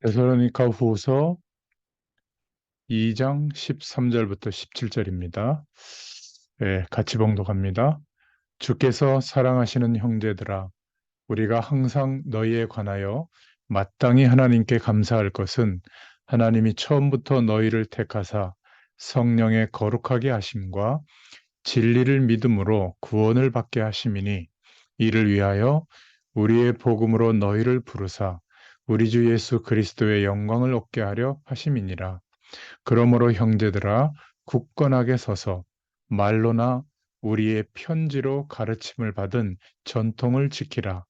데살로니가 후서 2장 13절부터 17절입니다. 같이 봉독합니다. 주께서 사랑하시는 형제들아, 우리가 항상 너희에 관하여 마땅히 하나님께 감사할 것은 하나님이 처음부터 너희를 택하사 성령의 거룩하게 하심과 진리를 믿음으로 구원을 받게 하심이니, 이를 위하여 우리의 복음으로 너희를 부르사 우리 주 예수 그리스도의 영광을 얻게 하려 하심이니라. 그러므로 형제들아, 굳건하게 서서 말로나 우리의 편지로 가르침을 받은 전통을 지키라.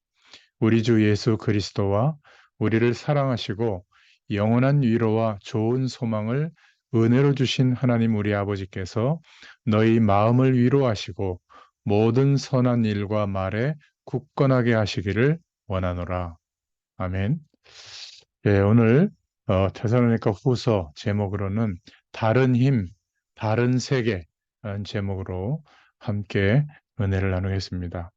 우리 주 예수 그리스도와 우리를 사랑하시고 영원한 위로와 좋은 소망을 은혜로 주신 하나님 우리 아버지께서 너희 마음을 위로하시고 모든 선한 일과 말에 굳건하게 하시기를 원하노라. 아멘. 오늘 데살로니가 후서 제목으로는 다른 힘, 다른 세계라는 제목으로 함께 은혜를 나누겠습니다.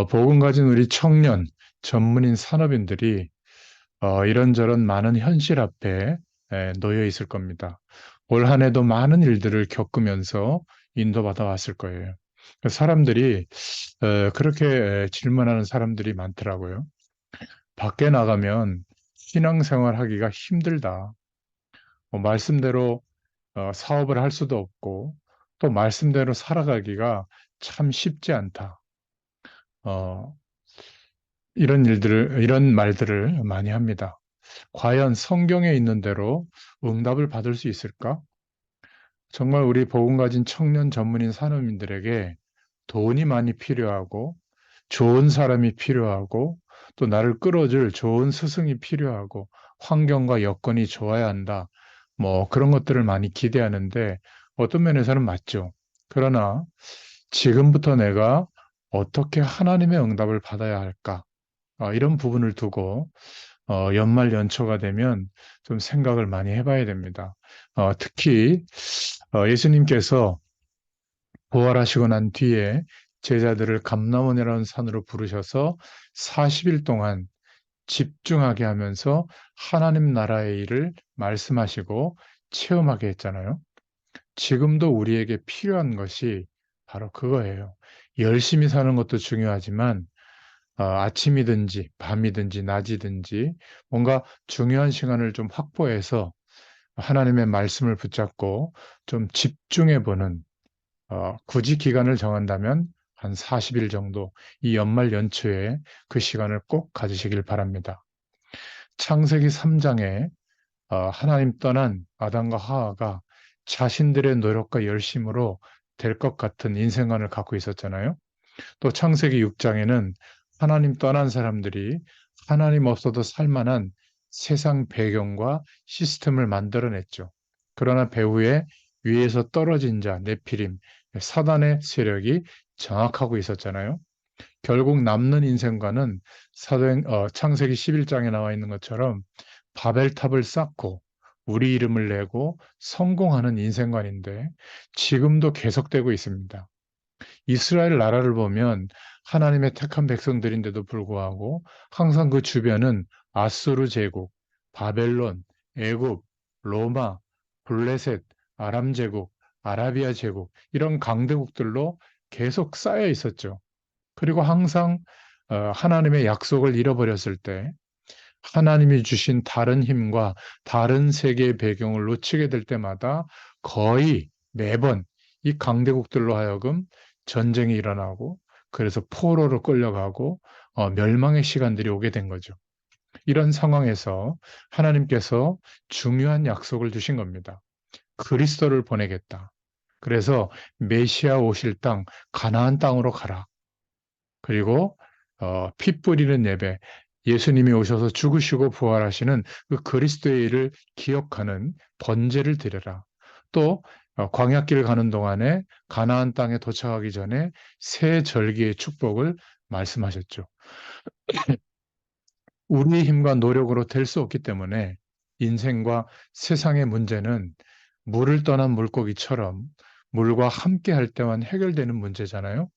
복음 가진 우리 청년, 전문인 산업인들이 이런저런 많은 현실 앞에 놓여 있을 겁니다. 올 한 해도 많은 일들을 겪으면서 인도받아 왔을 거예요. 사람들이 그렇게 질문하는 사람들이 많더라고요. 밖에 나가면 신앙생활 하기가 힘들다. 말씀대로 사업을 할 수도 없고 또 말씀대로 살아가기가 참 쉽지 않다. 어, 이런 말들을 많이 합니다. 과연 성경에 있는 대로 응답을 받을 수 있을까? 정말 우리 복음 가진 청년 전문인 산업인들에게 돈이 많이 필요하고 좋은 사람이 필요하고 또 나를 끌어줄 좋은 스승이 필요하고 환경과 여건이 좋아야 한다. 그런 것들을 많이 기대하는데 어떤 면에서는 맞죠. 그러나 지금부터 내가 어떻게 하나님의 응답을 받아야 할까? 이런 부분을 두고 연말 연초가 되면 좀 생각을 많이 해봐야 됩니다. 특히 예수님께서 부활하시고 난 뒤에 제자들을 감람원이라는 산으로 부르셔서 40일 동안 집중하게 하면서 하나님 나라의 일을 말씀하시고 체험하게 했잖아요. 지금도 우리에게 필요한 것이 바로 그거예요. 열심히 사는 것도 중요하지만 아침이든지 밤이든지 낮이든지 뭔가 중요한 시간을 좀 확보해서 하나님의 말씀을 붙잡고 좀 집중해 보는 굳이 기간을 정한다면 한 40일 정도 이 연말 연초에 그 시간을 꼭 가지시길 바랍니다. 창세기 3장에 하나님 떠난 아담과 하와가 자신들의 노력과 열심으로 될 것 같은 인생관을 갖고 있었잖아요. 또 창세기 6장에는 하나님 떠난 사람들이 하나님 없어도 살만한 세상 배경과 시스템을 만들어냈죠. 그러나 배후에 위에서 떨어진 자, 네피림, 사단의 세력이 장악하고 있었잖아요. 결국 남는 인생과는 창세기 11장에 나와 있는 것처럼 바벨탑을 쌓고 우리 이름을 내고 성공하는 인생관인데 지금도 계속되고 있습니다. 이스라엘 나라를 보면 하나님의 택한 백성들인데도 불구하고 항상 그 주변은 아수르 제국, 바벨론, 애굽, 로마, 블레셋, 아람 제국, 아라비아 제국 이런 강대국들로 계속 쌓여 있었죠. 그리고 항상 하나님의 약속을 잃어버렸을 때 하나님이 주신 다른 힘과 다른 세계의 배경을 놓치게 될 때마다 거의 매번 이 강대국들로 하여금 전쟁이 일어나고 그래서 포로로 끌려가고 멸망의 시간들이 오게 된 거죠. 이런 상황에서 하나님께서 중요한 약속을 주신 겁니다. 그리스도를 보내겠다. 그래서 메시아 오실 땅 가나안 땅으로 가라. 그리고 피 뿌리는 예배, 예수님이 오셔서 죽으시고 부활하시는 그 그리스도의 일을 기억하는 번제를 드려라. 또 광야길 가는 동안에 가나안 땅에 도착하기 전에 새 절기의 축복을 말씀하셨죠. 우리의 힘과 노력으로 될 수 없기 때문에 인생과 세상의 문제는 물을 떠난 물고기처럼 물과 함께 할 때만 해결되는 문제잖아요.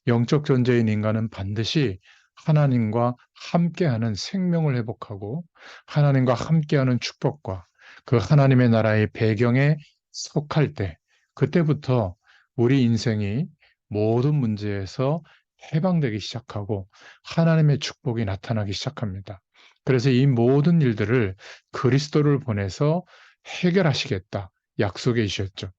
영적 존재인 인간은 반드시 하나님과 함께하는 생명을 회복하고 하나님과 함께하는 축복과 그 하나님의 나라의 배경에 속할 때, 그때부터 우리 인생이 모든 문제에서 해방되기 시작하고 하나님의 축복이 나타나기 시작합니다. 그래서 이 모든 일들을 그리스도를 보내서 해결하시겠다 약속해 주셨죠.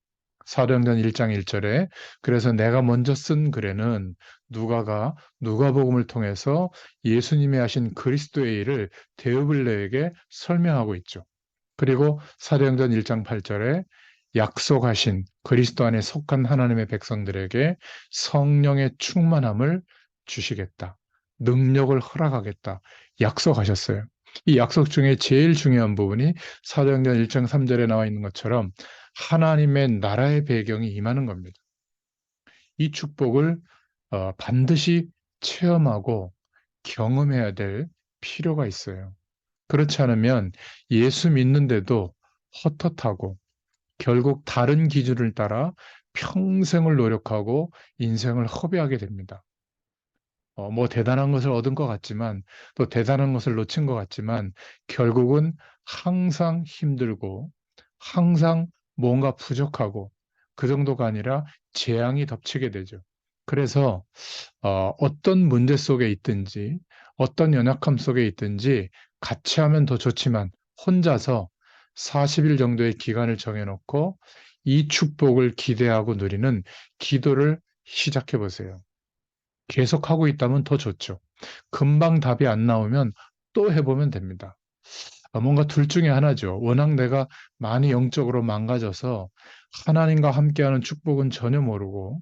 사도행전 1장 1절에 그래서 내가 먼저 쓴 글에는 누가가 누가복음을 통해서 예수님이 하신 그리스도의 일을 데오블레에게 설명하고 있죠. 그리고 사도행전 1장 8절에 약속하신 그리스도 안에 속한 하나님의 백성들에게 성령의 충만함을 주시겠다. 능력을 허락하겠다. 약속하셨어요. 이 약속 중에 제일 중요한 부분이 사도행전 1장 3절에 나와 있는 것처럼 하나님의 나라의 배경이 임하는 겁니다. 이 축복을 반드시 체험하고 경험해야 될 필요가 있어요. 그렇지 않으면 예수 믿는데도 헛헛하고 결국 다른 기준을 따라 평생을 노력하고 인생을 허비하게 됩니다. 뭐 대단한 것을 얻은 것 같지만 또 대단한 것을 놓친 것 같지만 결국은 항상 힘들고 항상 뭔가 부족하고 그 정도가 아니라 재앙이 덮치게 되죠. 그래서 어떤 문제 속에 있든지 어떤 연약함 속에 있든지 같이 하면 더 좋지만 혼자서 40일 정도의 기간을 정해놓고 이 축복을 기대하고 누리는 기도를 시작해 보세요. 계속하고 있다면 더 좋죠. 금방 답이 안 나오면 또 해보면 됩니다. 뭔가 둘 중에 하나죠. 워낙 내가 많이 영적으로 망가져서 하나님과 함께하는 축복은 전혀 모르고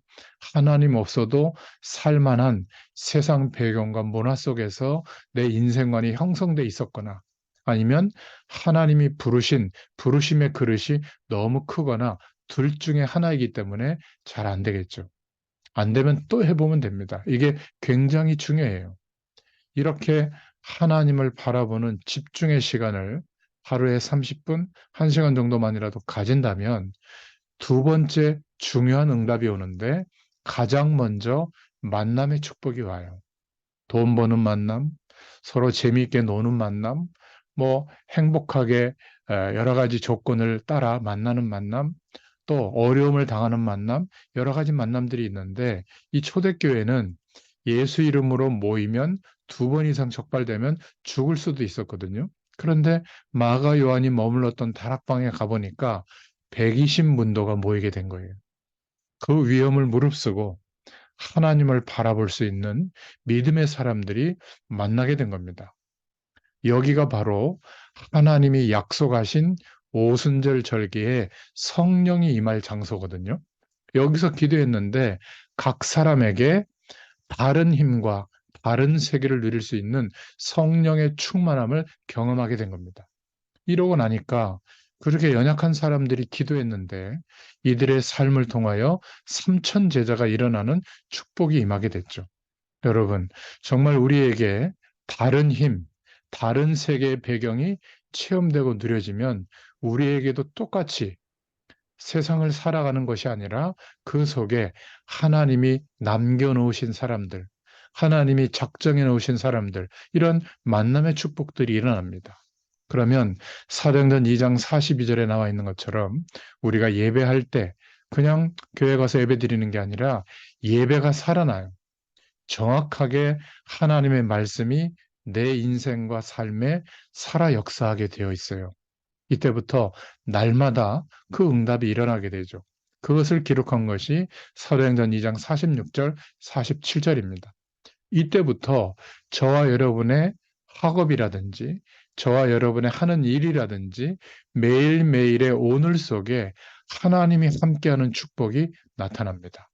하나님 없어도 살만한 세상 배경과 문화 속에서 내 인생관이 형성돼 있었거나 아니면 하나님이 부르신 부르심의 그릇이 너무 크거나 둘 중에 하나이기 때문에 잘 안 되겠죠. 안 되면 또 해보면 됩니다. 이게 굉장히 중요해요. 이렇게 하나님을 바라보는 집중의 시간을 하루에 30분, 1시간 정도만이라도 가진다면 두 번째 중요한 응답이 오는데 가장 먼저 만남의 축복이 와요. 돈 버는 만남, 서로 재미있게 노는 만남, 뭐 행복하게 여러 가지 조건을 따라 만나는 만남, 또 어려움을 당하는 만남, 여러 가지 만남들이 있는데 이 초대교회는 예수 이름으로 모이면 두 번 이상 적발되면 죽을 수도 있었거든요. 그런데 마가 요한이 머물렀던 다락방에 가보니까 120문도가 모이게 된 거예요. 그 위험을 무릅쓰고 하나님을 바라볼 수 있는 믿음의 사람들이 만나게 된 겁니다. 여기가 바로 하나님이 약속하신 오순절 절기에 성령이 임할 장소거든요. 여기서 기도했는데 각 사람에게 다른 힘과 다른 세계를 누릴 수 있는 성령의 충만함을 경험하게 된 겁니다. 이러고 나니까 그렇게 연약한 사람들이 기도했는데 이들의 삶을 통하여 3천 제자가 일어나는 축복이 임하게 됐죠. 여러분, 정말 우리에게 다른 힘, 다른 세계의 배경이 체험되고 누려지면 우리에게도 똑같이 세상을 살아가는 것이 아니라 그 속에 하나님이 남겨놓으신 사람들, 하나님이 작정해 놓으신 사람들, 이런 만남의 축복들이 일어납니다. 그러면 사도행전 2장 42절에 나와 있는 것처럼 우리가 예배할 때 그냥 교회 가서 예배 드리는 게 아니라 예배가 살아나요. 정확하게 하나님의 말씀이 내 인생과 삶에 살아 역사하게 되어 있어요. 이때부터 날마다 그 응답이 일어나게 되죠. 그것을 기록한 것이 사도행전 2장 46절, 47절입니다. 이때부터 저와 여러분의 학업이라든지 저와 여러분의 하는 일이라든지 매일매일의 오늘 속에 하나님이 함께하는 축복이 나타납니다.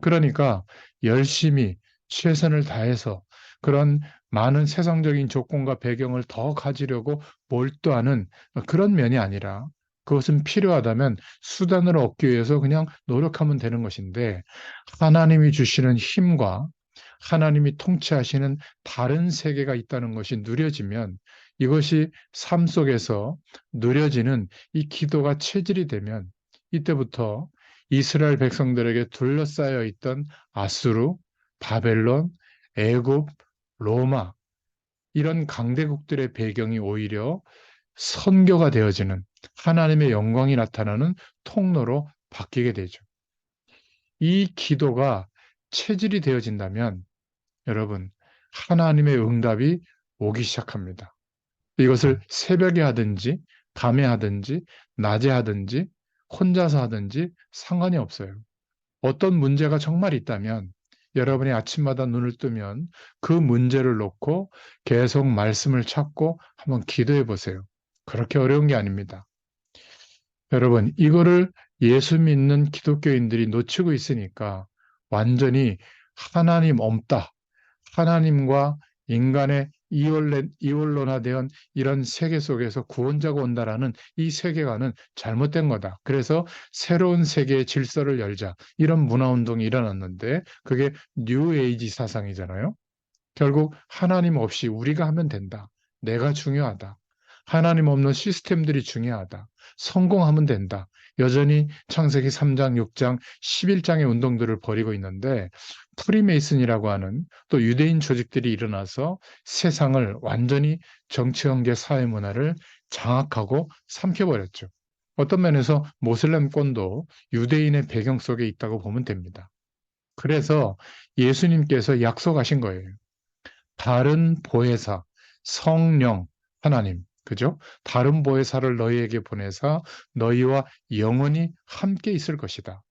그러니까 열심히 최선을 다해서 그런 많은 세상적인 조건과 배경을 더 가지려고 몰두하는 그런 면이 아니라 그것은 필요하다면 수단을 얻기 위해서 그냥 노력하면 되는 것인데 하나님이 주시는 힘과 하나님이 통치하시는 다른 세계가 있다는 것이 누려지면 이것이 삶 속에서 누려지는 이 기도가 체질이 되면 이때부터 이스라엘 백성들에게 둘러싸여 있던 아수르, 바벨론, 애굽, 로마 이런 강대국들의 배경이 오히려 선교가 되어지는 하나님의 영광이 나타나는 통로로 바뀌게 되죠. 이 기도가 체질이 되어진다면 여러분 하나님의 응답이 오기 시작합니다. 이것을 새벽에 하든지 밤에 하든지 낮에 하든지 혼자서 하든지 상관이 없어요. 어떤 문제가 정말 있다면 여러분이 아침마다 눈을 뜨면 그 문제를 놓고 계속 말씀을 찾고 한번 기도해 보세요. 그렇게 어려운 게 아닙니다. 여러분, 이거를 예수 믿는 기독교인들이 놓치고 있으니까 완전히 하나님 없다. 하나님과 인간의 이원론화된 이런 세계 속에서 구원자가 온다라는 이 세계관은 잘못된 거다. 그래서 새로운 세계의 질서를 열자. 이런 문화운동이 일어났는데 그게 뉴에이지 사상이잖아요. 결국 하나님 없이 우리가 하면 된다. 내가 중요하다. 하나님 없는 시스템들이 중요하다. 성공하면 된다. 여전히 창세기 3장, 6장, 11장의 운동들을 벌이고 있는데 프리메이슨이라고 하는 또 유대인 조직들이 일어나서 세상을 완전히 정치, 경제, 사회 문화를 장악하고 삼켜버렸죠. 어떤 면에서 모슬렘권도 유대인의 배경 속에 있다고 보면 됩니다. 그래서 예수님께서 약속하신 거예요. 다른 보혜사, 성령, 하나님, 그죠? 다른 보혜사를 너희에게 보내사 너희와 영원히 함께 있을 것이다.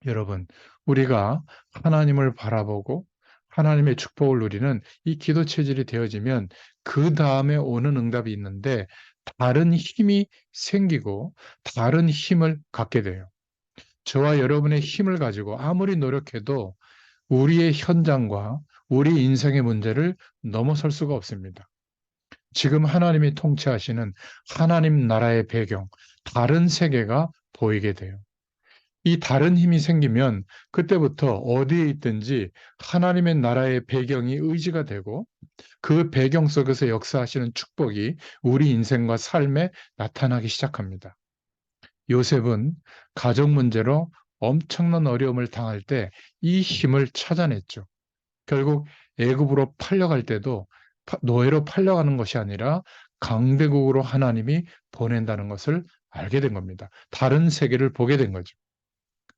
여러분, 우리가 하나님을 바라보고 하나님의 축복을 누리는 이 기도 체질이 되어지면 그 다음에 오는 응답이 있는데 다른 힘이 생기고 다른 힘을 갖게 돼요. 저와 여러분의 힘을 가지고 아무리 노력해도 우리의 현장과 우리 인생의 문제를 넘어설 수가 없습니다. 지금 하나님이 통치하시는 하나님 나라의 배경, 다른 세계가 보이게 돼요. 이 다른 힘이 생기면 그때부터 어디에 있든지 하나님의 나라의 배경이 의지가 되고 그 배경 속에서 역사하시는 축복이 우리 인생과 삶에 나타나기 시작합니다. 요셉은 가족 문제로 엄청난 어려움을 당할 때 이 힘을 찾아냈죠. 결국 애굽으로 팔려갈 때도 노예로 팔려가는 것이 아니라 강대국으로 하나님이 보낸다는 것을 알게 된 겁니다. 다른 세계를 보게 된 거죠.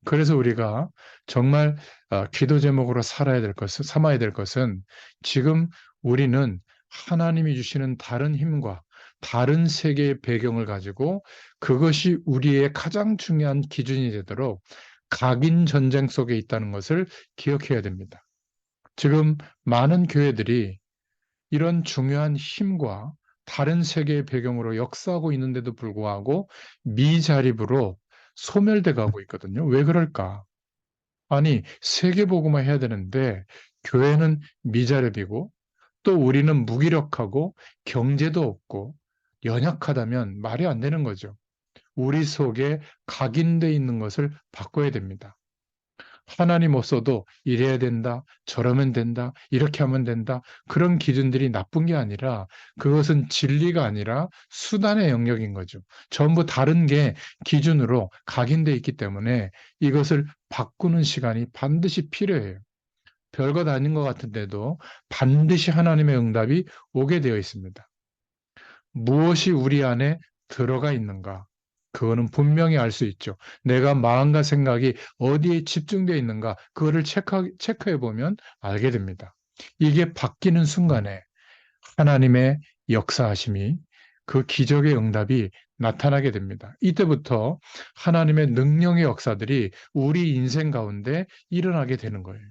그래서 우리가 정말 기도 제목으로 살아야 될 것은, 삼아야 될 것은 지금 우리는 하나님이 주시는 다른 힘과 다른 세계의 배경을 가지고 그것이 우리의 가장 중요한 기준이 되도록 각인 전쟁 속에 있다는 것을 기억해야 됩니다. 지금 많은 교회들이 이런 중요한 힘과 다른 세계의 배경으로 역사하고 있는데도 불구하고 미자립으로 소멸돼 가고 있거든요. 왜 그럴까? 아니, 세계복음화 해야 되는데 교회는 미자립이고 또 우리는 무기력하고 경제도 없고 연약하다면 말이 안 되는 거죠. 우리 속에 각인돼 있는 것을 바꿔야 됩니다. 하나님 없어도 이래야 된다, 저러면 된다, 이렇게 하면 된다. 그런 기준들이 나쁜 게 아니라 그것은 진리가 아니라 수단의 영역인 거죠. 전부 다른 게 기준으로 각인돼 있기 때문에 이것을 바꾸는 시간이 반드시 필요해요. 별것 아닌 것 같은데도 반드시 하나님의 응답이 오게 되어 있습니다. 무엇이 우리 안에 들어가 있는가? 그거는 분명히 알 수 있죠. 내가 마음과 생각이 어디에 집중되어 있는가? 그거를 체크해 보면 알게 됩니다. 이게 바뀌는 순간에 하나님의 역사하심이 그 기적의 응답이 나타나게 됩니다. 이때부터 하나님의 능력의 역사들이 우리 인생 가운데 일어나게 되는 거예요.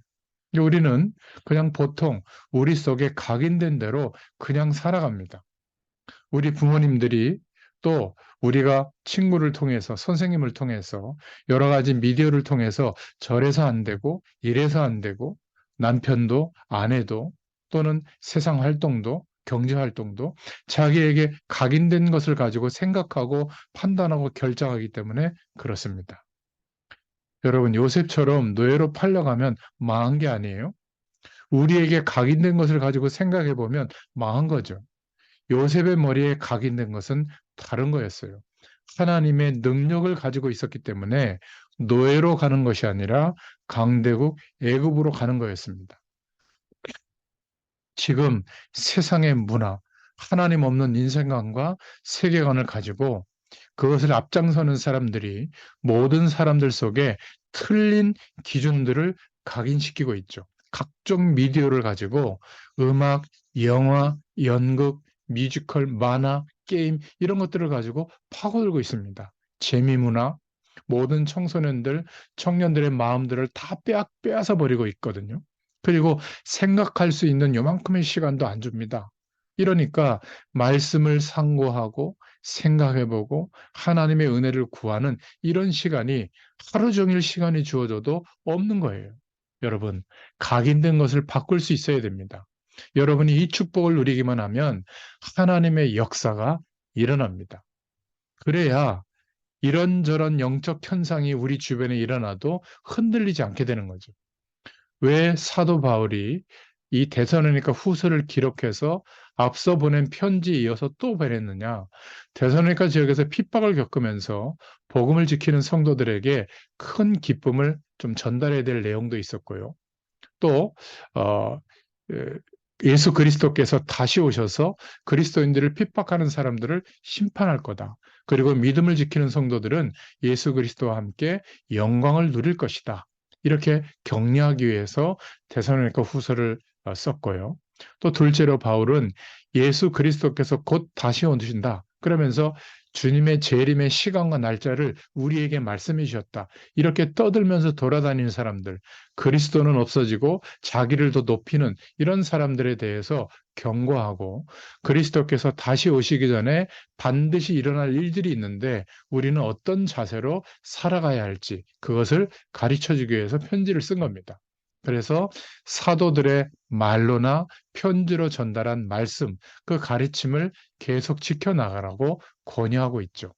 우리는 그냥 보통 우리 속에 각인된 대로 그냥 살아갑니다. 우리 부모님들이 또 우리가 친구를 통해서 선생님을 통해서 여러 가지 미디어를 통해서 저래서 안 되고 이래서 안 되고 남편도 아내도 또는 세상 활동도 경제 활동도 자기에게 각인된 것을 가지고 생각하고 판단하고 결정하기 때문에 그렇습니다. 여러분 요셉처럼 노예로 팔려가면 망한 게 아니에요. 우리에게 각인된 것을 가지고 생각해 보면 망한 거죠. 요셉의 머리에 각인된 것은 다른 거였어요. 하나님의 능력을 가지고 있었기 때문에 노예로 가는 것이 아니라 강대국 애굽으로 가는 거였습니다. 지금 세상의 문화, 하나님 없는 인생관과 세계관을 가지고 그것을 앞장서는 사람들이 모든 사람들 속에 틀린 기준들을 각인시키고 있죠. 각종 미디어를 가지고 음악, 영화, 연극, 뮤지컬, 만화, 게임 이런 것들을 가지고 파고들고 있습니다. 재미문화, 모든 청소년들, 청년들의 마음들을 다 빼앗아 버리고 있거든요. 그리고 생각할 수 있는 요만큼의 시간도 안 줍니다. 이러니까 말씀을 상고하고 생각해보고 하나님의 은혜를 구하는 이런 시간이 하루 종일 시간이 주어져도 없는 거예요. 여러분, 각인된 것을 바꿀 수 있어야 됩니다. 여러분이 이 축복을 누리기만 하면 하나님의 역사가 일어납니다. 그래야 이런저런 영적 현상이 우리 주변에 일어나도 흔들리지 않게 되는 거죠. 왜 사도 바울이 이 데살로니가 후서를 기록해서 앞서 보낸 편지에 이어서 또 보냈느냐? 데살로니가 지역에서 핍박을 겪으면서 복음을 지키는 성도들에게 큰 기쁨을 좀 전달해야 될 내용도 있었고요. 또 어, 예수 그리스도께서 다시 오셔서 그리스도인들을 핍박하는 사람들을 심판할 거다. 그리고 믿음을 지키는 성도들은 예수 그리스도와 함께 영광을 누릴 것이다. 이렇게 격려하기 위해서 데살로니가 후서를 썼고요. 또 둘째로 바울은 예수 그리스도께서 곧 다시 오신다. 그러면서 주님의 재림의 시간과 날짜를 우리에게 말씀해 주셨다. 이렇게 떠들면서 돌아다니는 사람들, 그리스도는 없어지고 자기를 더 높이는 이런 사람들에 대해서 경고하고 그리스도께서 다시 오시기 전에 반드시 일어날 일들이 있는데 우리는 어떤 자세로 살아가야 할지 그것을 가르쳐 주기 위해서 편지를 쓴 겁니다. 그래서 사도들의 말로나 편지로 전달한 말씀, 그 가르침을 계속 지켜나가라고 권유하고 있죠.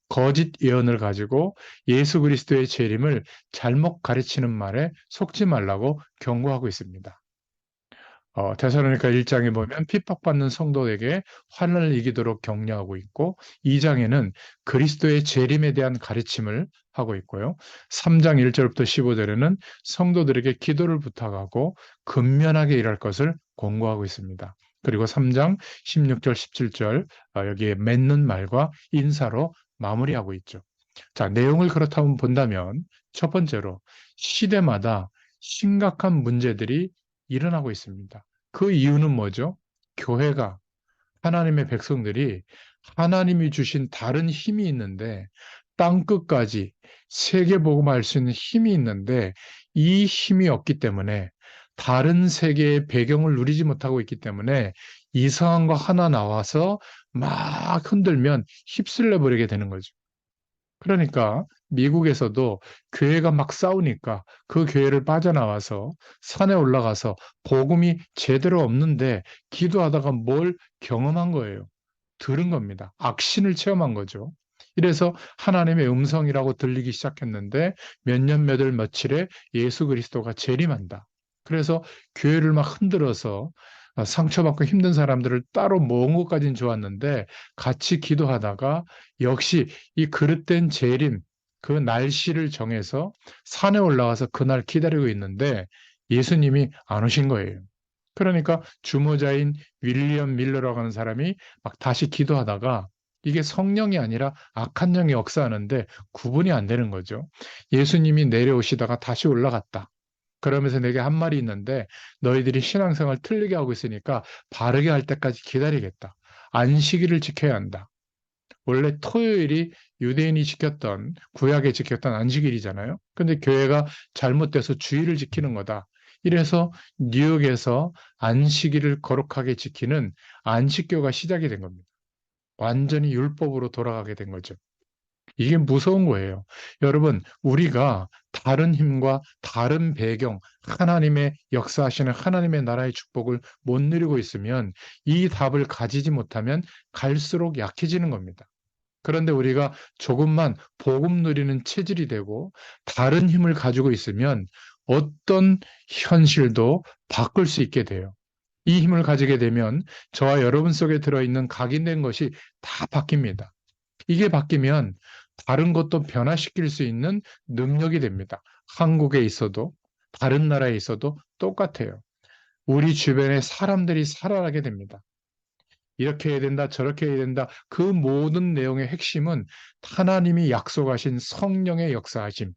거짓 예언을 가지고 예수 그리스도의 재림을 잘못 가르치는 말에 속지 말라고 경고하고 있습니다. 데살로니가 1장에 보면 핍박받는 성도에게 환난을 이기도록 격려하고 있고 2장에는 그리스도의 재림에 대한 가르침을 하고 있고요. 3장 1절부터 15절에는 성도들에게 기도를 부탁하고 근면하게 일할 것을 권고하고 있습니다. 그리고 3장 16절, 17절 여기에 맺는 말과 인사로 마무리하고 있죠. 자, 내용을 그렇다면 본다면 첫 번째로 시대마다 심각한 문제들이 일어나고 있습니다. 그 이유는 뭐죠? 교회가 하나님의 백성들이 하나님이 주신 다른 힘이 있는데 땅 끝까지 세계 복음할 수 있는 힘이 있는데 이 힘이 없기 때문에 다른 세계의 배경을 누리지 못하고 있기 때문에 이상한 거 하나 나와서 막 흔들면 휩쓸려 버리게 되는 거죠. 그러니까 미국에서도 교회가 막 싸우니까 그 교회를 빠져나와서 산에 올라가서 복음이 제대로 없는데 기도하다가 뭘 경험한 거예요. 들은 겁니다. 악신을 체험한 거죠. 이래서 하나님의 음성이라고 들리기 시작했는데 몇 년, 몇 월, 며칠에 예수 그리스도가 재림한다. 그래서 교회를 막 흔들어서 상처받고 힘든 사람들을 따로 모은 것까지는 좋았는데 같이 기도하다가 역시 이 그릇된 재림, 그 날씨를 정해서 산에 올라가서 그날 기다리고 있는데 예수님이 안 오신 거예요. 그러니까 주모자인 윌리엄 밀러라고 하는 사람이 막 다시 기도하다가 이게 성령이 아니라 악한 영이 역사하는데 구분이 안 되는 거죠. 예수님이 내려오시다가 다시 올라갔다. 그러면서 내게 한 말이 있는데 너희들이 신앙생활 틀리게 하고 있으니까 바르게 할 때까지 기다리겠다. 안식일을 지켜야 한다. 원래 토요일이 유대인이 지켰던 구약에 지켰던 안식일이잖아요. 근데 교회가 잘못돼서 주일을 지키는 거다. 이래서 뉴욕에서 안식일을 거룩하게 지키는 안식교가 시작이 된 겁니다. 완전히 율법으로 돌아가게 된 거죠. 이게 무서운 거예요. 여러분, 우리가 다른 힘과 다른 배경, 하나님의 역사하시는 하나님의 나라의 축복을 못 누리고 있으면 이 답을 가지지 못하면 갈수록 약해지는 겁니다. 그런데 우리가 조금만 복음 누리는 체질이 되고 다른 힘을 가지고 있으면 어떤 현실도 바꿀 수 있게 돼요. 이 힘을 가지게 되면 저와 여러분 속에 들어있는 각인된 것이 다 바뀝니다. 이게 바뀌면 다른 것도 변화시킬 수 있는 능력이 됩니다. 한국에 있어도 다른 나라에 있어도 똑같아요. 우리 주변에 사람들이 살아나게 됩니다. 이렇게 해야 된다, 저렇게 해야 된다. 그 모든 내용의 핵심은 하나님이 약속하신 성령의 역사하심,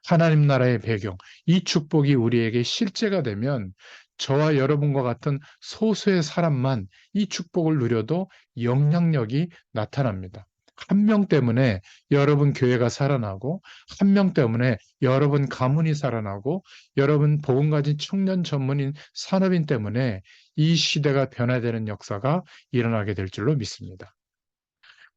하나님 나라의 배경, 이 축복이 우리에게 실제가 되면 저와 여러분과 같은 소수의 사람만 이 축복을 누려도 영향력이 나타납니다. 한 명 때문에 여러분 교회가 살아나고, 한 명 때문에 여러분 가문이 살아나고, 여러분 복음 가진 청년 전문인 산업인 때문에 이 시대가 변화되는 역사가 일어나게 될 줄로 믿습니다.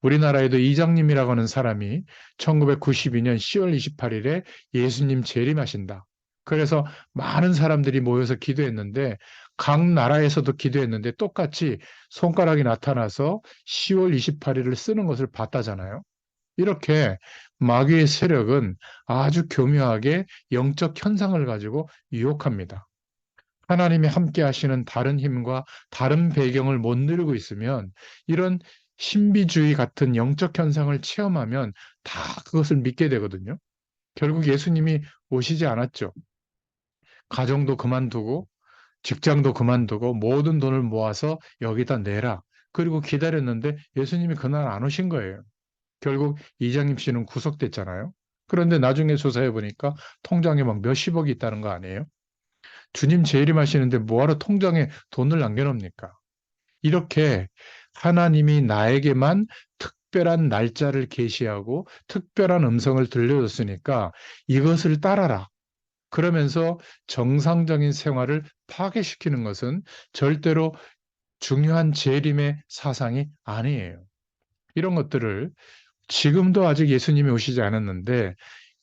우리나라에도 이장님이라고 하는 사람이 1992년 10월 28일에 예수님 재림하신다. 그래서 많은 사람들이 모여서 기도했는데 각 나라에서도 기도했는데 똑같이 손가락이 나타나서 10월 28일을 쓰는 것을 봤다잖아요. 이렇게 마귀의 세력은 아주 교묘하게 영적 현상을 가지고 유혹합니다. 하나님이 함께 하시는 다른 힘과 다른 배경을 못 누리고 있으면 이런 신비주의 같은 영적 현상을 체험하면 다 그것을 믿게 되거든요. 결국 예수님이 오시지 않았죠. 가정도 그만두고 직장도 그만두고 모든 돈을 모아서 여기다 내라. 그리고 기다렸는데 예수님이 그날 안 오신 거예요. 결국 이장님 씨는 구속됐잖아요. 그런데 나중에 조사해 보니까 통장에 막 몇십억이 있다는 거 아니에요? 주님 재림하시는데 뭐하러 통장에 돈을 남겨놓습니까? 이렇게 하나님이 나에게만 특별한 날짜를 계시하고 특별한 음성을 들려줬으니까 이것을 따라라. 그러면서 정상적인 생활을 파괴시키는 것은 절대로 중요한 재림의 사상이 아니에요. 이런 것들을 지금도 아직 예수님이 오시지 않았는데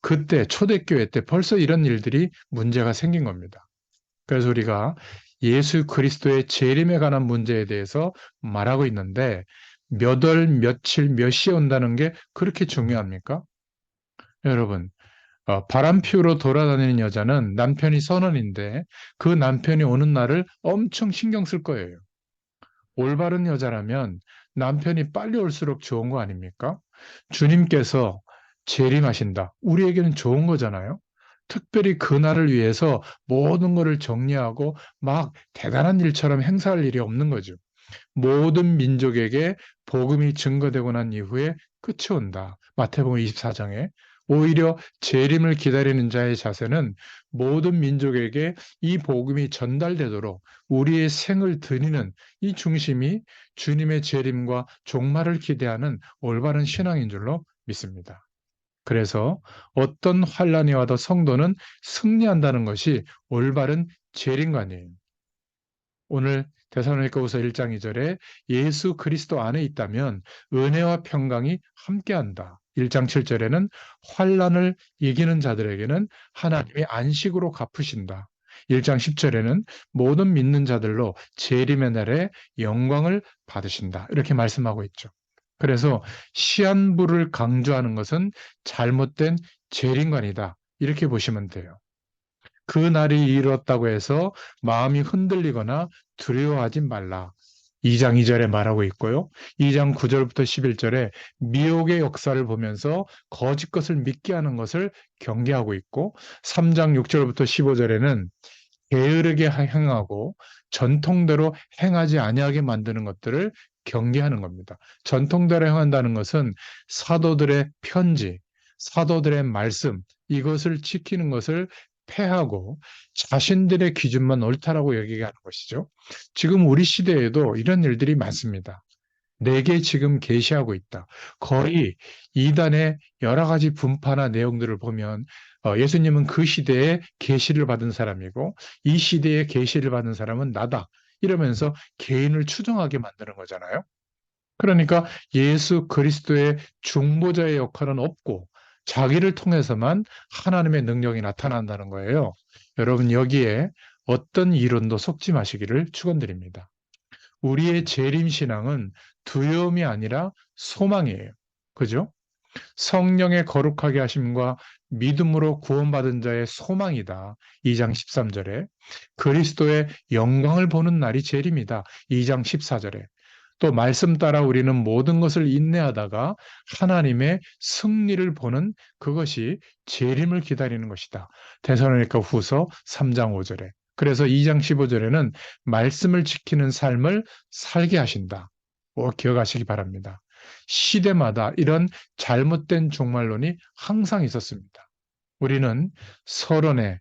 그때 초대교회 때 벌써 이런 일들이 문제가 생긴 겁니다. 그래서 우리가 예수 그리스도의 재림에 관한 문제에 대해서 말하고 있는데 몇 월, 며칠, 몇 시에 온다는 게 그렇게 중요합니까? 여러분, 바람 피우러 돌아다니는 여자는 남편이 선원인데 그 남편이 오는 날을 엄청 신경 쓸 거예요. 올바른 여자라면 남편이 빨리 올수록 좋은 거 아닙니까? 주님께서 재림하신다. 우리에게는 좋은 거잖아요. 특별히 그날을 위해서 모든 것을 정리하고 막 대단한 일처럼 행사할 일이 없는 거죠. 모든 민족에게 복음이 증거되고 난 이후에 끝이 온다. 마태복음 24장에 오히려 재림을 기다리는 자의 자세는 모든 민족에게 이 복음이 전달되도록 우리의 생을 드리는 이 중심이 주님의 재림과 종말을 기대하는 올바른 신앙인 줄로 믿습니다. 그래서 어떤 환란이 와도 성도는 승리한다는 것이 올바른 재림관이에요. 오늘 데살로니가후서 1장 2절에 예수 그리스도 안에 있다면 은혜와 평강이 함께한다. 1장 7절에는 환난을 이기는 자들에게는 하나님이 안식으로 갚으신다. 1장 10절에는 모든 믿는 자들로 재림의 날에 영광을 받으신다. 이렇게 말씀하고 있죠. 그래서 시한부를 강조하는 것은 잘못된 재림관이다. 이렇게 보시면 돼요. 그 날이 이르렀다고 해서 마음이 흔들리거나 두려워하지 말라. 2장 2절에 말하고 있고요. 2장 9절부터 11절에 미혹의 역사를 보면서 거짓 것을 믿게 하는 것을 경계하고 있고 3장 6절부터 15절에는 게으르게 행하고 전통대로 행하지 아니하게 만드는 것들을 경계하는 겁니다. 전통대로 행한다는 것은 사도들의 편지, 사도들의 말씀, 이것을 지키는 것을 폐하고 자신들의 기준만 옳다라고 얘기하는 것이죠. 지금 우리 시대에도 이런 일들이 많습니다. 내게 지금 계시하고 있다. 거의 이단의 여러 가지 분파나 내용들을 보면 예수님은 그 시대에 계시를 받은 사람이고 이 시대에 계시를 받은 사람은 나다. 이러면서 개인을 추정하게 만드는 거잖아요. 그러니까 예수 그리스도의 중보자의 역할은 없고 자기를 통해서만 하나님의 능력이 나타난다는 거예요. 여러분 여기에 어떤 이론도 속지 마시기를 축원드립니다. 우리의 재림 신앙은 두려움이 아니라 소망이에요. 그죠? 성령의 거룩하게 하심과 믿음으로 구원받은 자의 소망이다. 2장 13절에 그리스도의 영광을 보는 날이 재림이다. 2장 14절에 또 말씀 따라 우리는 모든 것을 인내하다가 하나님의 승리를 보는 그것이 재림을 기다리는 것이다. 데살로니가 후서 3장 5절에 그래서 2장 15절에는 말씀을 지키는 삶을 살게 하신다. 꼭 기억하시기 바랍니다. 시대마다 이런 잘못된 종말론이 항상 있었습니다. 우리는 서론에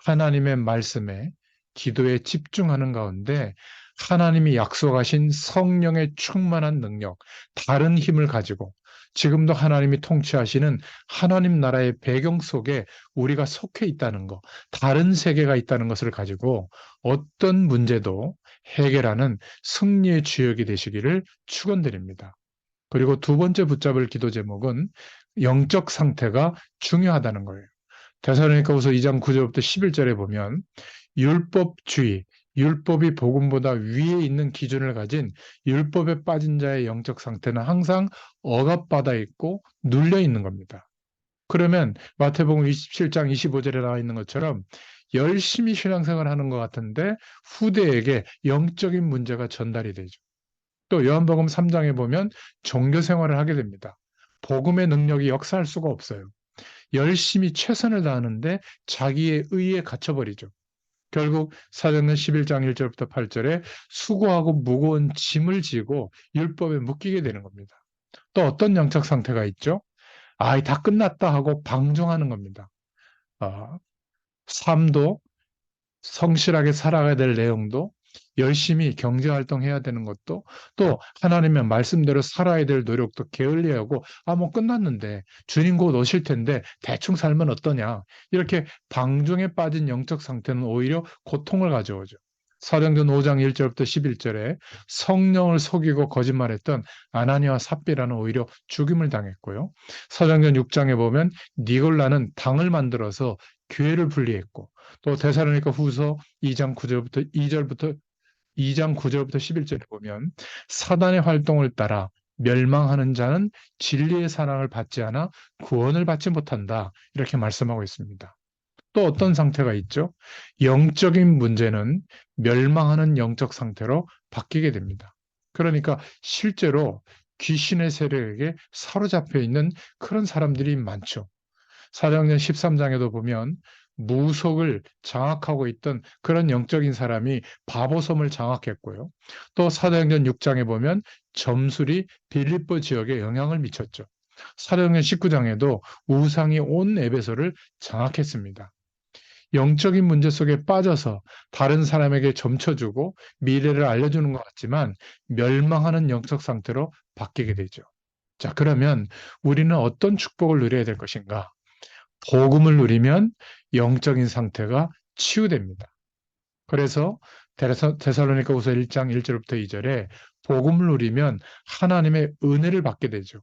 하나님의 말씀에 기도에 집중하는 가운데 하나님이 약속하신 성령의 충만한 능력, 다른 힘을 가지고 지금도 하나님이 통치하시는 하나님 나라의 배경 속에 우리가 속해 있다는 것, 다른 세계가 있다는 것을 가지고 어떤 문제도 해결하는 승리의 주역이 되시기를 축원드립니다. 그리고 두 번째 붙잡을 기도 제목은 영적 상태가 중요하다는 거예요. 데살로니가후서 2장 9절부터 11절에 보면 율법주의, 율법이 복음보다 위에 있는 기준을 가진 율법에 빠진 자의 영적 상태는 항상 억압받아 있고 눌려 있는 겁니다. 그러면 마태복음 27장 25절에 나와 있는 것처럼 열심히 신앙생활 하는 것 같은데 후대에게 영적인 문제가 전달이 되죠. 또 요한복음 3장에 보면 종교 생활을 하게 됩니다. 복음의 능력이 역사할 수가 없어요. 열심히 최선을 다하는데 자기의 의에 갇혀버리죠. 결국 사도행전 11장 1절부터 8절에 수고하고 무거운 짐을 지고 율법에 묶이게 되는 겁니다. 또 어떤 영적 상태가 있죠? 다 끝났다 하고 방종하는 겁니다. 삶도 성실하게 살아가야 될 내용도 열심히 경제활동해야 되는 것도 또 하나님의 말씀대로 살아야 될 노력도 게을리하고 뭐 끝났는데 주님 곧 오실 텐데 대충 살면 어떠냐 이렇게 방종에 빠진 영적 상태는 오히려 고통을 가져오죠. 사도행전 5장 1절부터 11절에 성령을 속이고 거짓말했던 아나니와 삽비라는 오히려 죽임을 당했고요. 사도행전 6장에 보면 니골라는 당을 만들어서 교회를 분리했고 또 데살로니가 후서 2장 9절부터 11절에 보면 사단의 활동을 따라 멸망하는 자는 진리의 사랑을 받지 않아 구원을 받지 못한다. 이렇게 말씀하고 있습니다. 또 어떤 상태가 있죠? 영적인 문제는 멸망하는 영적 상태로 바뀌게 됩니다. 그러니까 실제로 귀신의 세력에게 사로잡혀 있는 그런 사람들이 많죠. 사도행전 13장에도 보면 무속을 장악하고 있던 그런 영적인 사람이 바보섬을 장악했고요. 또 사도행전 6장에 보면 점술이 빌립보 지역에 영향을 미쳤죠. 사도행전 19장에도 우상이 온 에베소를 장악했습니다. 영적인 문제 속에 빠져서 다른 사람에게 점쳐주고 미래를 알려주는 것 같지만 멸망하는 영적 상태로 바뀌게 되죠. 자, 그러면 우리는 어떤 축복을 누려야 될 것인가? 복음을 누리면 영적인 상태가 치유됩니다. 그래서 데살로니가후서 1장 1절부터 2절에 복음을 누리면 하나님의 은혜를 받게 되죠.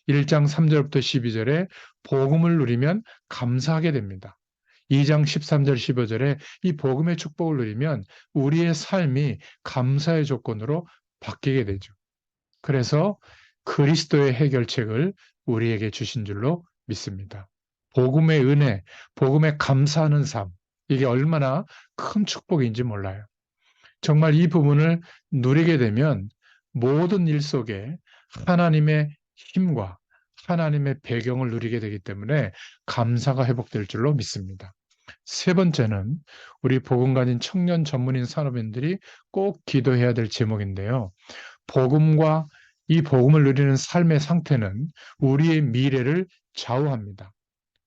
1장 3절부터 12절에 복음을 누리면 감사하게 됩니다. 2장 13절 15절에 이 복음의 축복을 누리면 우리의 삶이 감사의 조건으로 바뀌게 되죠. 그래서 그리스도의 해결책을 우리에게 주신 줄로 믿습니다. 복음의 은혜, 복음에 감사하는 삶, 이게 얼마나 큰 축복인지 몰라요. 정말 이 부분을 누리게 되면 모든 일 속에 하나님의 힘과 하나님의 배경을 누리게 되기 때문에 감사가 회복될 줄로 믿습니다. 세 번째는 우리 복음 가진 청년 전문인 산업인들이 꼭 기도해야 될 제목인데요. 복음과 이 복음을 누리는 삶의 상태는 우리의 미래를 좌우합니다.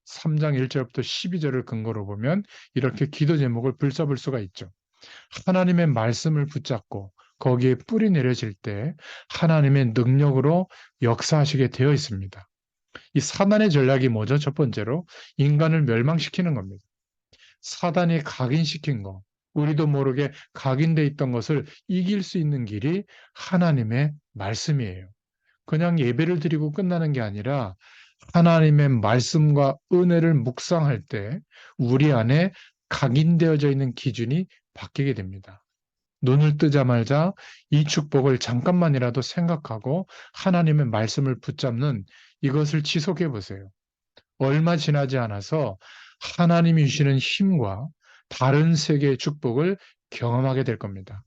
3장 1절부터 12절을 근거로 보면 이렇게 기도 제목을 불잡을 수가 있죠. 하나님의 말씀을 붙잡고 거기에 뿌리 내려질 때 하나님의 능력으로 역사하시게 되어 있습니다. 이 사단의 전략이 뭐죠? 첫 번째로 인간을 멸망시키는 겁니다. 사단이 각인시킨 거, 우리도 모르게 각인돼 있던 것을 이길 수 있는 길이 하나님의 말씀이에요. 그냥 예배를 드리고 끝나는 게 아니라 하나님의 말씀과 은혜를 묵상할 때 우리 안에 각인되어져 있는 기준이 바뀌게 됩니다. 눈을 뜨자마자 이 축복을 잠깐만이라도 생각하고 하나님의 말씀을 붙잡는 이것을 지속해 보세요. 얼마 지나지 않아서 하나님이 주시는 힘과 다른 세계의 축복을 경험하게 될 겁니다.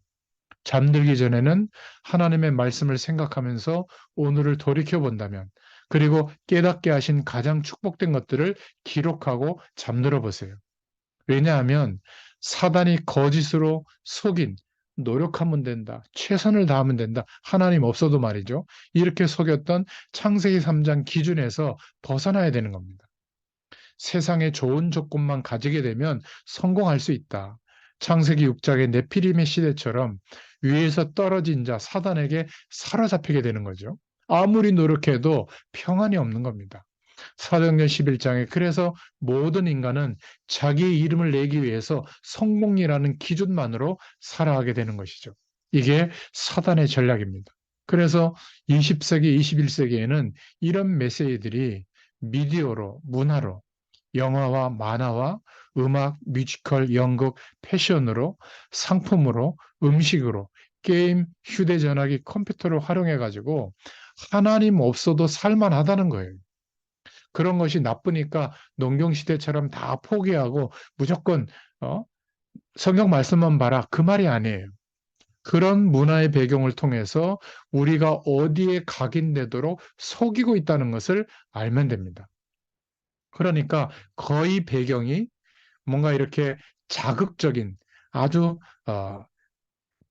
잠들기 전에는 하나님의 말씀을 생각하면서 오늘을 돌이켜 본다면, 그리고 깨닫게 하신 가장 축복된 것들을 기록하고 잠들어 보세요. 왜냐하면 사단이 거짓으로 속인 노력하면 된다. 최선을 다하면 된다. 하나님 없어도 말이죠. 이렇게 속였던 창세기 3장 기준에서 벗어나야 되는 겁니다. 세상에 좋은 조건만 가지게 되면 성공할 수 있다. 창세기 6장의 네피림의 시대처럼 위에서 떨어진 자 사단에게 사로잡히게 되는 거죠. 아무리 노력해도 평안이 없는 겁니다. 사도행전 11장에 그래서 모든 인간은 자기의 이름을 내기 위해서 성공이라는 기준만으로 살아가게 되는 것이죠. 이게 사단의 전략입니다. 그래서 20세기, 21세기에는 이런 메시지들이 미디어로, 문화로, 영화와 만화와 음악, 뮤지컬, 연극, 패션으로, 상품으로, 음식으로, 게임, 휴대전화기, 컴퓨터를 활용해 가지고 하나님 없어도 살만하다는 거예요. 그런 것이 나쁘니까 농경시대처럼 다 포기하고 무조건 어? 성경 말씀만 봐라. 그 말이 아니에요. 그런 문화의 배경을 통해서 우리가 어디에 각인되도록 속이고 있다는 것을 알면 됩니다. 그러니까 거의 배경이 뭔가 이렇게 자극적인 아주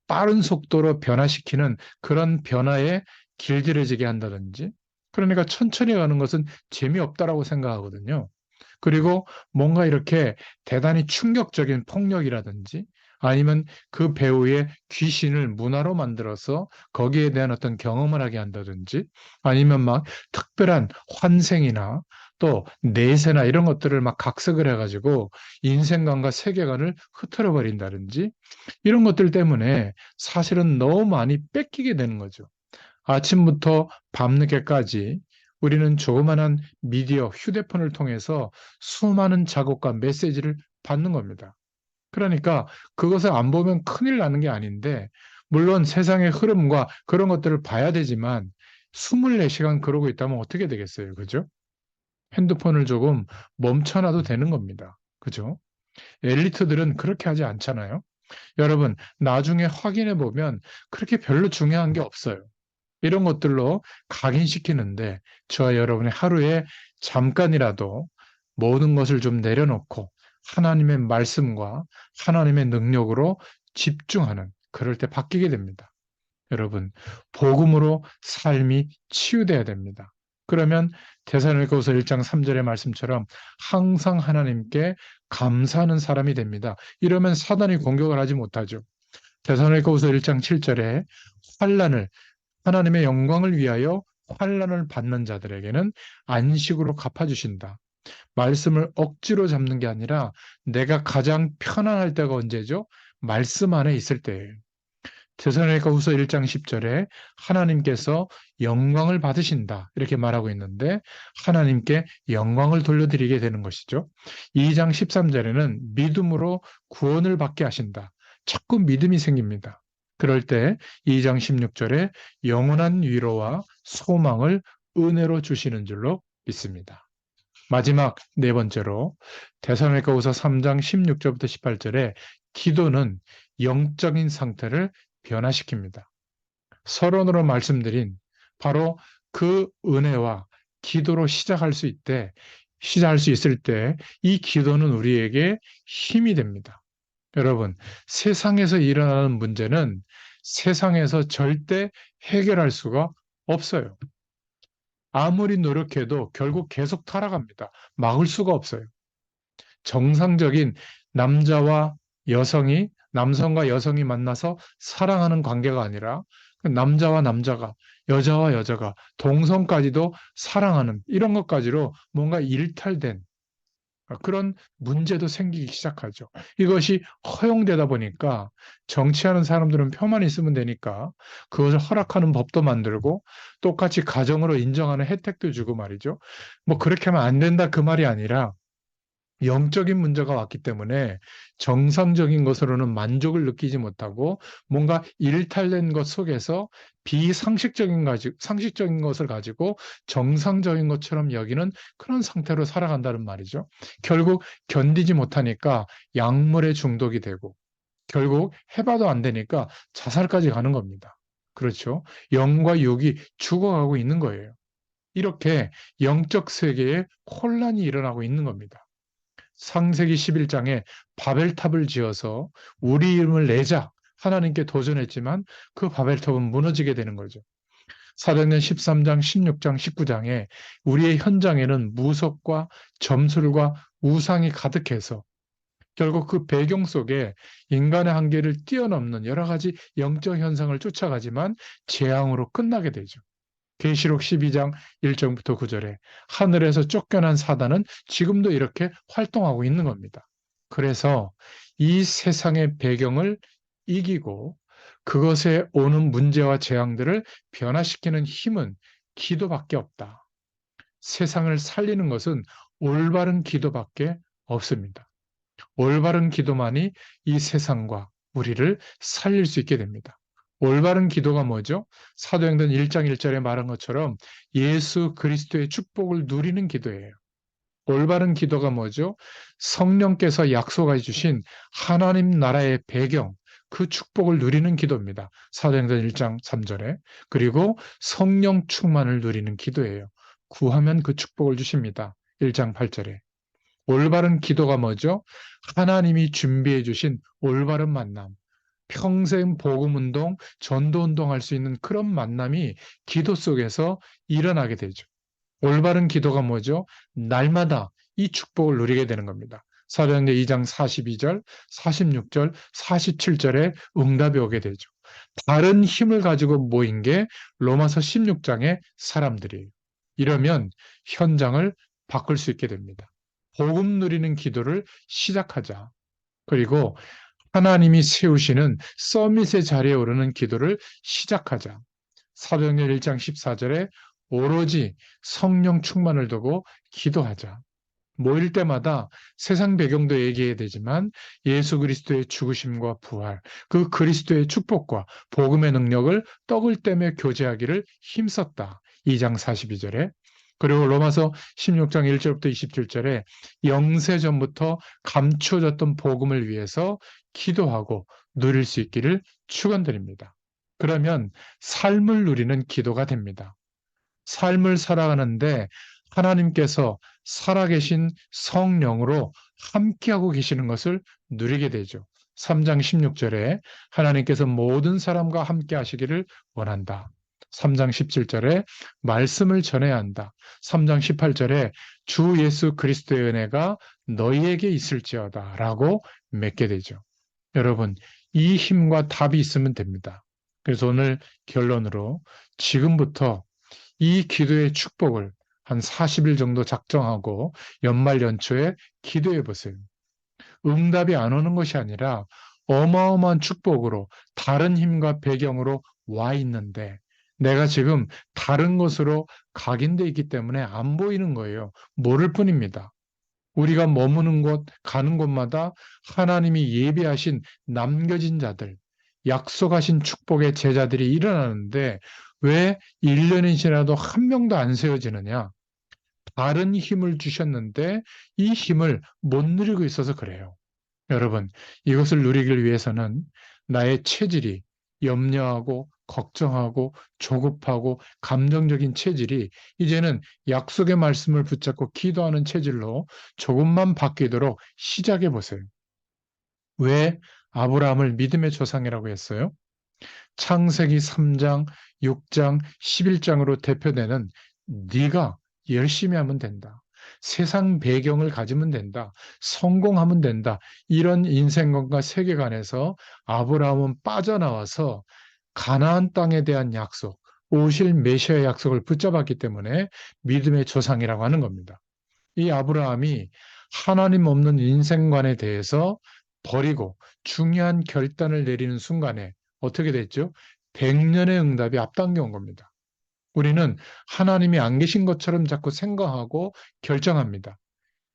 빠른 속도로 변화시키는 그런 변화에 길들여지게 한다든지 그러니까 천천히 가는 것은 재미없다라고 생각하거든요. 그리고 뭔가 이렇게 대단히 충격적인 폭력이라든지 아니면 그 배우의 귀신을 문화로 만들어서 거기에 대한 어떤 경험을 하게 한다든지 아니면 막 특별한 환생이나 또 내세나 이런 것들을 막 각색을 해가지고 인생관과 세계관을 흐트러 버린다든지 이런 것들 때문에 사실은 너무 많이 뺏기게 되는 거죠. 아침부터 밤늦게까지 우리는 조그만한 미디어, 휴대폰을 통해서 수많은 작업과 메시지를 받는 겁니다. 그러니까 그것을 안 보면 큰일 나는 게 아닌데, 물론 세상의 흐름과 그런 것들을 봐야 되지만, 24시간 그러고 있다면 어떻게 되겠어요? 그죠? 핸드폰을 조금 멈춰놔도 되는 겁니다. 그죠? 엘리트들은 그렇게 하지 않잖아요. 여러분, 나중에 확인해 보면 그렇게 별로 중요한 게 없어요. 이런 것들로 각인시키는데 저와 여러분의 하루에 잠깐이라도 모든 것을 좀 내려놓고 하나님의 말씀과 하나님의 능력으로 집중하는 그럴 때 바뀌게 됩니다. 여러분, 복음으로 삶이 치유돼야 됩니다. 그러면 데살로니가후서 1장 3절의 말씀처럼 항상 하나님께 감사하는 사람이 됩니다. 이러면 사단이 공격을 하지 못하죠. 데살로니가후서 1장 7절에 환난을 하나님의 영광을 위하여 환난을 받는 자들에게는 안식으로 갚아주신다. 말씀을 억지로 잡는 게 아니라 내가 가장 편안할 때가 언제죠? 말씀 안에 있을 때예요. 데살로니가후서 1장 10절에 하나님께서 영광을 받으신다 이렇게 말하고 있는데 하나님께 영광을 돌려드리게 되는 것이죠. 2장 13절에는 믿음으로 구원을 받게 하신다. 자꾸 믿음이 생깁니다. 그럴 때 2장 16절에 영원한 위로와 소망을 은혜로 주시는 줄로 믿습니다. 마지막 네 번째로 데살로니가후서 3장 16절부터 18절에 기도는 영적인 상태를 변화시킵니다. 서론으로 말씀드린 바로 그 은혜와 기도로 시작할 수 있을 때 이 기도는 우리에게 힘이 됩니다. 여러분, 세상에서 일어나는 문제는 세상에서 절대 해결할 수가 없어요. 아무리 노력해도 결국 계속 타락합니다. 막을 수가 없어요. 정상적인 남자와 남성과 여성이 만나서 사랑하는 관계가 아니라 그 남자와 남자가, 여자와 여자가, 동성까지도 사랑하는 이런 것까지로 뭔가 일탈된 그런 문제도 생기기 시작하죠. 이것이 허용되다 보니까 정치하는 사람들은 표만 있으면 되니까 그것을 허락하는 법도 만들고 똑같이 가정으로 인정하는 혜택도 주고 말이죠. 뭐 그렇게 하면 안 된다 그 말이 아니라 영적인 문제가 왔기 때문에 정상적인 것으로는 만족을 느끼지 못하고 뭔가 일탈된 것 속에서 상식적인 것을 가지고 정상적인 것처럼 여기는 그런 상태로 살아간다는 말이죠. 결국 견디지 못하니까 약물에 중독이 되고 결국 해봐도 안 되니까 자살까지 가는 겁니다. 그렇죠. 영과 육이 죽어가고 있는 거예요. 이렇게 영적 세계에 혼란이 일어나고 있는 겁니다. 창세기 11장에 바벨탑을 지어서 우리 이름을 내자 하나님께 도전했지만 그 바벨탑은 무너지게 되는 거죠. 사도행전 13장, 16장, 19장에 우리의 현장에는 무속과 점술과 우상이 가득해서 결국 그 배경 속에 인간의 한계를 뛰어넘는 여러 가지 영적 현상을 쫓아가지만 재앙으로 끝나게 되죠. 계시록 12장 1절부터 9절에 하늘에서 쫓겨난 사단은 지금도 이렇게 활동하고 있는 겁니다. 그래서 이 세상의 배경을 이기고 그것에 오는 문제와 재앙들을 변화시키는 힘은 기도밖에 없다. 세상을 살리는 것은 올바른 기도밖에 없습니다. 올바른 기도만이 이 세상과 우리를 살릴 수 있게 됩니다. 올바른 기도가 뭐죠? 사도행전 1장 1절에 말한 것처럼 예수 그리스도의 축복을 누리는 기도예요. 올바른 기도가 뭐죠? 성령께서 약속해 주신 하나님 나라의 배경, 그 축복을 누리는 기도입니다. 사도행전 1장 3절에. 그리고 성령 충만을 누리는 기도예요. 구하면 그 축복을 주십니다. 1장 8절에. 올바른 기도가 뭐죠? 하나님이 준비해 주신 올바른 만남, 평생 복음운동, 전도운동 할 수 있는 그런 만남이 기도 속에서 일어나게 되죠. 올바른 기도가 뭐죠? 날마다 이 축복을 누리게 되는 겁니다. 사도행전 2장 42절, 46절, 47절에 응답이 오게 되죠. 다른 힘을 가지고 모인 게 로마서 16장의 사람들이에요. 이러면 현장을 바꿀 수 있게 됩니다. 복음 누리는 기도를 시작하자. 그리고 하나님이 세우시는 서밋의 자리에 오르는 기도를 시작하자. 사도행전 1장 14절에 오로지 성령 충만을 두고 기도하자. 모일 때마다 세상 배경도 얘기해야 되지만 예수 그리스도의 죽으심과 부활, 그 그리스도의 축복과 복음의 능력을 떡을 떼며 교제하기를 힘썼다. 2장 42절에. 그리고 로마서 16장 1절부터 27절에 영세전부터 감추어졌던 복음을 위해서 기도하고 누릴 수 있기를 축원드립니다. 그러면 삶을 누리는 기도가 됩니다. 삶을 살아가는데 하나님께서 살아계신 성령으로 함께하고 계시는 것을 누리게 되죠. 3장 16절에 하나님께서 모든 사람과 함께 하시기를 원한다. 3장 17절에 말씀을 전해야 한다. 3장 18절에 주 예수 그리스도의 은혜가 너희에게 있을지어다 라고 맺게 되죠. 여러분, 이 힘과 답이 있으면 됩니다. 그래서 오늘 결론으로 지금부터 이 기도의 축복을 한 40일 정도 작정하고 연말 연초에 기도해 보세요. 응답이 안 오는 것이 아니라 어마어마한 축복으로 다른 힘과 배경으로 와 있는데 내가 지금 다른 곳으로 각인돼 있기 때문에 안 보이는 거예요. 모를 뿐입니다. 우리가 머무는 곳, 가는 곳마다 하나님이 예비하신 남겨진 자들, 약속하신 축복의 제자들이 일어나는데 왜 1년이 지나도 한 명도 안 세워지느냐? 다른 힘을 주셨는데 이 힘을 못 누리고 있어서 그래요. 여러분, 이것을 누리기 위해서는 나의 체질이 염려하고 걱정하고 조급하고 감정적인 체질이 이제는 약속의 말씀을 붙잡고 기도하는 체질로 조금만 바뀌도록 시작해 보세요. 왜 아브라함을 믿음의 조상이라고 했어요? 창세기 3장, 6장, 11장으로 대표되는 네가 열심히 하면 된다. 세상 배경을 가지면 된다. 성공하면 된다. 이런 인생관과 세계관에서 아브라함은 빠져나와서 가나안 땅에 대한 약속, 오실 메시아의 약속을 붙잡았기 때문에 믿음의 조상이라고 하는 겁니다. 이 아브라함이 하나님 없는 인생관에 대해서 버리고 중요한 결단을 내리는 순간에 어떻게 됐죠? 100년의 응답이 앞당겨 온 겁니다. 우리는 하나님이 안 계신 것처럼 자꾸 생각하고 결정합니다.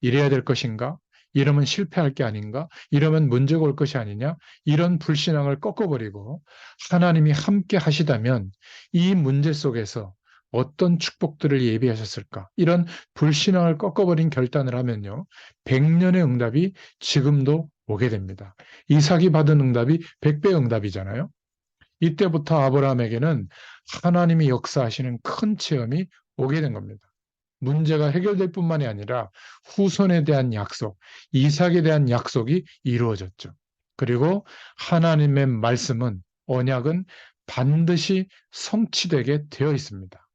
이래야 될 것인가? 이러면 실패할 게 아닌가? 이러면 문제가 올 것이 아니냐? 이런 불신앙을 꺾어버리고 하나님이 함께 하시다면 이 문제 속에서 어떤 축복들을 예비하셨을까? 이런 불신앙을 꺾어버린 결단을 하면요. 100년의 응답이 지금도 오게 됩니다. 이삭이 받은 응답이 100배 응답이잖아요. 이때부터 아브라함에게는 하나님이 역사하시는 큰 체험이 오게 된 겁니다. 문제가 해결될 뿐만이 아니라 후손에 대한 약속, 이삭에 대한 약속이 이루어졌죠. 그리고 하나님의 말씀은, 언약은 반드시 성취되게 되어 있습니다.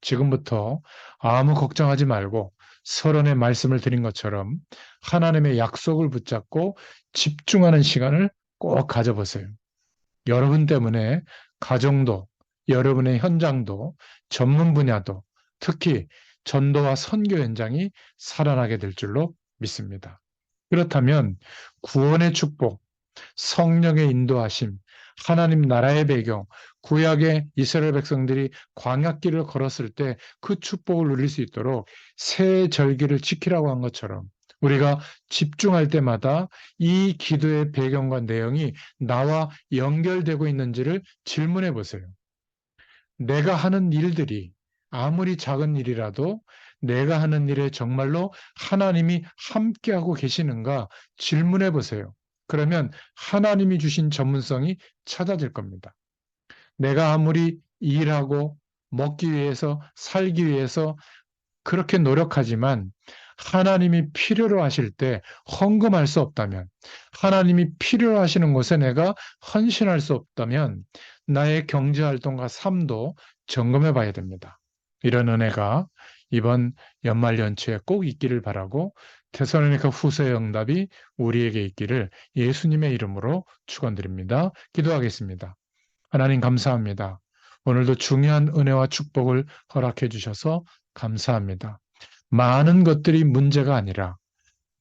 지금부터 아무 걱정하지 말고 서론의 말씀을 드린 것처럼 하나님의 약속을 붙잡고 집중하는 시간을 꼭 가져보세요. 여러분 때문에 가정도, 여러분의 현장도, 전문 분야도, 특히 전도와 선교 현장이 살아나게 될 줄로 믿습니다. 그렇다면 구원의 축복, 성령의 인도하심, 하나님 나라의 배경, 구약의 이스라엘 백성들이 광야길을 걸었을 때 그 축복을 누릴 수 있도록 새 절기를 지키라고 한 것처럼 우리가 집중할 때마다 이 기도의 배경과 내용이 나와 연결되고 있는지를 질문해 보세요. 내가 하는 일들이 아무리 작은 일이라도 내가 하는 일에 정말로 하나님이 함께하고 계시는가 질문해 보세요. 그러면 하나님이 주신 전문성이 찾아질 겁니다. 내가 아무리 일하고 먹기 위해서, 살기 위해서 그렇게 노력하지만 하나님이 필요로 하실 때 헌금할 수 없다면, 하나님이 필요로 하시는 곳에 내가 헌신할 수 없다면 나의 경제활동과 삶도 점검해 봐야 됩니다. 이런 은혜가 이번 연말 연초에 꼭 있기를 바라고 데살로니가 후서의 응답이 우리에게 있기를 예수님의 이름으로 축원드립니다. 기도하겠습니다. 하나님 감사합니다. 오늘도 중요한 은혜와 축복을 허락해 주셔서 감사합니다. 많은 것들이 문제가 아니라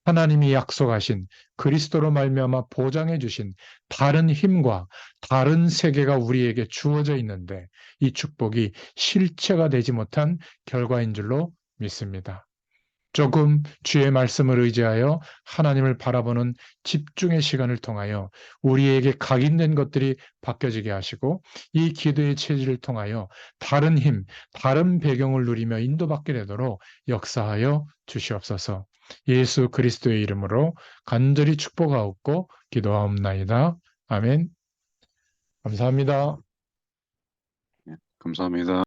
하나님이 약속하신 그리스도로 말미암아 보장해 주신 다른 힘과 다른 세계가 우리에게 주어져 있는데 이 축복이 실체가 되지 못한 결과인 줄로 믿습니다. 조금 주의 말씀을 의지하여 하나님을 바라보는 집중의 시간을 통하여 우리에게 각인된 것들이 바뀌어지게 하시고 이 기도의 체질을 통하여 다른 힘, 다른 배경을 누리며 인도받게 되도록 역사하여 주시옵소서. 예수 그리스도의 이름으로 간절히 축복하옵고 기도하옵나이다. 아멘. 감사합니다. 감사합니다.